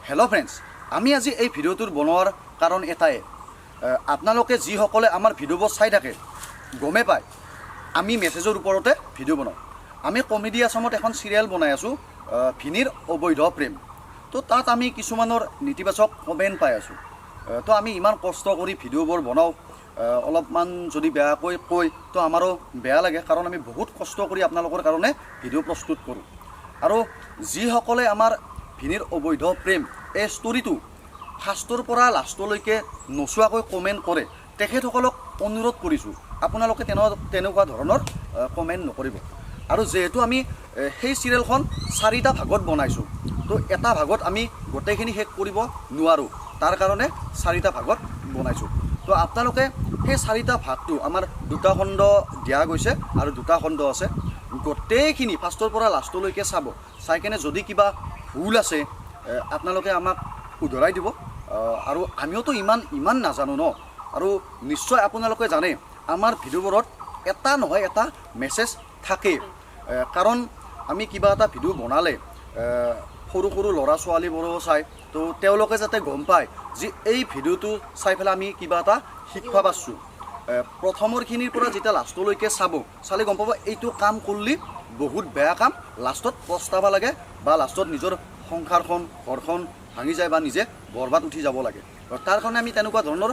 Hello' friends, আমি আজি এই ভিডিঅ'টোৰ বনোৱাৰ কাৰণ এটাই, আপোনালোকে যিসকলে আমাৰ ভিডিঅ'বোৰ চাই থাকে গমে পায় আমি মেছেজৰ ওপৰতে ভিডিঅ' বনাওঁ। আমি কমেডি আছামত এখন চিৰিয়েল বনাই আছোঁ, ভিনীৰ অবৈধ প্ৰেম। তো তাত আমি কিছুমানৰ নেতিবাচক কমেণ্ট পাই আছোঁ। তো আমি ইমান কষ্ট কৰি ভিডিঅ'বোৰ বনাওঁ, অলপমান যদি বেয়াকৈ কয় তো আমাৰো বেয়া লাগে, কাৰণ আমি বহুত কষ্ট কৰি আপোনালোকৰ কাৰণে ভিডিঅ' প্ৰস্তুত কৰোঁ। আৰু যিসকলে আমাৰ ভিনীৰ অবৈধ প্ৰেম এই ষ্টৰিটো ফাৰ্ষ্টৰ পৰা লাষ্টলৈকে নোচোৱাকৈ কমেণ্ট কৰে, তেখেতসকলক অনুৰোধ কৰিছোঁ আপোনালোকে তেনেকুৱা ধৰণৰ কমেণ্ট নকৰিব। আৰু যিহেতু আমি সেই চিৰিয়েলখন 4টা ভাগত বনাইছোঁ, তো এটা ভাগত আমি গোটেইখিনি শেষ কৰিব নোৱাৰোঁ, তাৰ কাৰণে 4টা ভাগত বনাইছোঁ। তো আপোনালোকে সেই 4টা ভাগটো আমাৰ 2টা খণ্ড দিয়া গৈছে আৰু 2টা খণ্ড আছে, গোটেইখিনি ফাৰ্ষ্টৰ পৰা লাষ্টলৈকে চাব। চাই কেনে যদি কিবা ভুল আছে আপোনালোকে আমাক শুধৰাই দিব। আৰু আমিওতো ইমান নাজানো ন। আৰু নিশ্চয় আপোনালোকে জানে আমাৰ ভিডিঅ'বোৰত এটা নহয় এটা মেছেজ থাকে, কাৰণ আমি কিবা এটা ভিডিঅ' বনালে সৰু সৰু ল'ৰা ছোৱালীবোৰেও চায়, তো তেওঁলোকে যাতে গম পায় যে এই ভিডিঅ'টো চাই পেলাই আমি কিবা এটা শিক্ষা পাইছোঁ। প্ৰথমৰখিনিৰ পৰা যেতিয়া লাষ্টলৈকে চালে গম পাব এইটো কাম কৰিলে বহুত বেয়া কাম, লাষ্টত পস্তাব লাগে বা লাষ্টত নিজৰ সংসাৰখন ঘৰখন ভাঙি যায় বা নিজে বৰবাদ উঠি যাব লাগে। তাৰ কাৰণে আমি তেনেকুৱা ধৰণৰ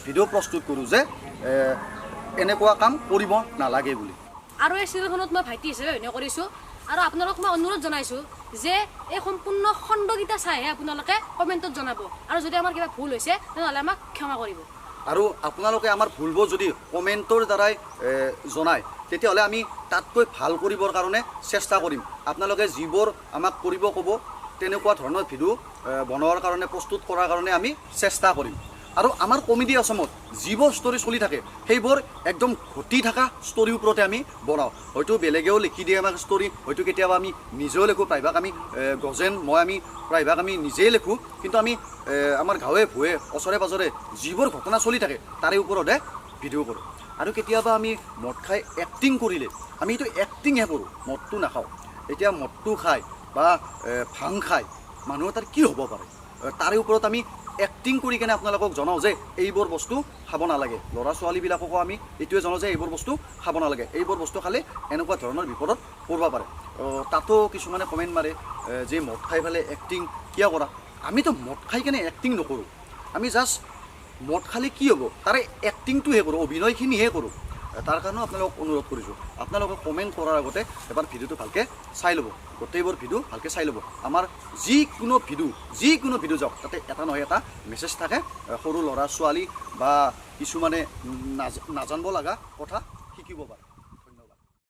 ভিডিঅ' প্ৰস্তুত কৰোঁ যে এনেকুৱা কাম কৰিব নালাগে বুলি। আৰু এই চিৰিয়েলখনত মই ভাইটি হিচাপে অভিনয় কৰিছোঁ, আৰু আপোনালোকক মই অনুৰোধ জনাইছোঁ যে এই সম্পূৰ্ণ খণ্ডকেইটা চাইহে আপোনালোকে কমেণ্টত জনাব, আৰু যদি আমাৰ কিবা ভুল হৈছে তেনেহ'লে আমাক ক্ষমা কৰিব। আৰু আপোনালোকে আমাৰ ভুলবোৰ যদি কমেণ্টৰ দ্বাৰাই জনায়, তেতিয়াহ'লে আমি তাতকৈ ভাল কৰিবৰ কাৰণে চেষ্টা কৰিম। আপোনালোকে যিবোৰ আমাক কৰিব ক'ব তেনেকুৱা ধৰণৰ ভিডিঅ' বনোৱাৰ কাৰণে প্ৰস্তুত কৰাৰ কাৰণে আমি চেষ্টা কৰিম। আৰু আমাৰ কমেডি আছামত যিবোৰ ষ্টৰি চলি থাকে সেইবোৰ একদম ঘটি থকা ষ্টৰিৰ ওপৰতে আমি বনাওঁ। হয়তো বেলেগেও লিখি দিয়ে আমাক ষ্টৰি, হয়তো কেতিয়াবা আমি নিজেও লিখোঁ, প্ৰায়ভাগ আমি আমি প্ৰায়ভাগ আমি নিজেই লিখোঁ, কিন্তু আমি আমাৰ গাঁৱে ভূঞে ওচৰে পাঁজৰে যিবোৰ ঘটনা চলি থাকে তাৰে ওপৰতে ভিডিঅ' কৰোঁ। আৰু কেতিয়াবা আমি মদ খাই এক্টিং কৰিলে আমি এইটো এক্টিংহে কৰোঁ, মদটো নাখাওঁ। এতিয়া মদটো খাই বা ভাং খাই মানুহৰ তাৰ কি হ'ব পাৰে, তাৰে ওপৰত আমি এক্টিং কৰি কেনে আপোনালোকক জনাওঁ যে এইবোৰ বস্তু খাব নালাগে। ল'ৰা ছোৱালীবিলাককো আমি এইটোৱে জনাওঁ যে এইবোৰ বস্তু খাব নালাগে, এইবোৰ বস্তু খালে এনেকুৱা ধৰণৰ বিপদত পৰিব পাৰে। তাতো কিছুমানে কমেণ্ট মাৰে যে মদ খাই পেলাই এক্টিং কিয় কৰা। আমিতো মদ খাই কেনে এক্টিং নকৰোঁ, আমি জাষ্ট মদ খালে কি হ'ব তাৰে এক্টিংটোহে কৰোঁ, অভিনয়খিনিহে কৰোঁ। তাৰ কাৰণেও আপোনালোকক অনুৰোধ কৰিছোঁ, আপোনালোকে কমেণ্ট কৰাৰ আগতে এবাৰ ভিডিঅ'টো ভালকৈ চাই ল'ব, গোটেইবোৰ ভিডিঅ' ভালকৈ চাই ল'ব। আমাৰ যিকোনো ভিডিঅ' যাওক তাতে এটা নহয় এটা মেছেজ থাকে, সৰু ল'ৰা ছোৱালী বা কিছুমানে নাজানিব লগা কথা শিকিব পাৰে।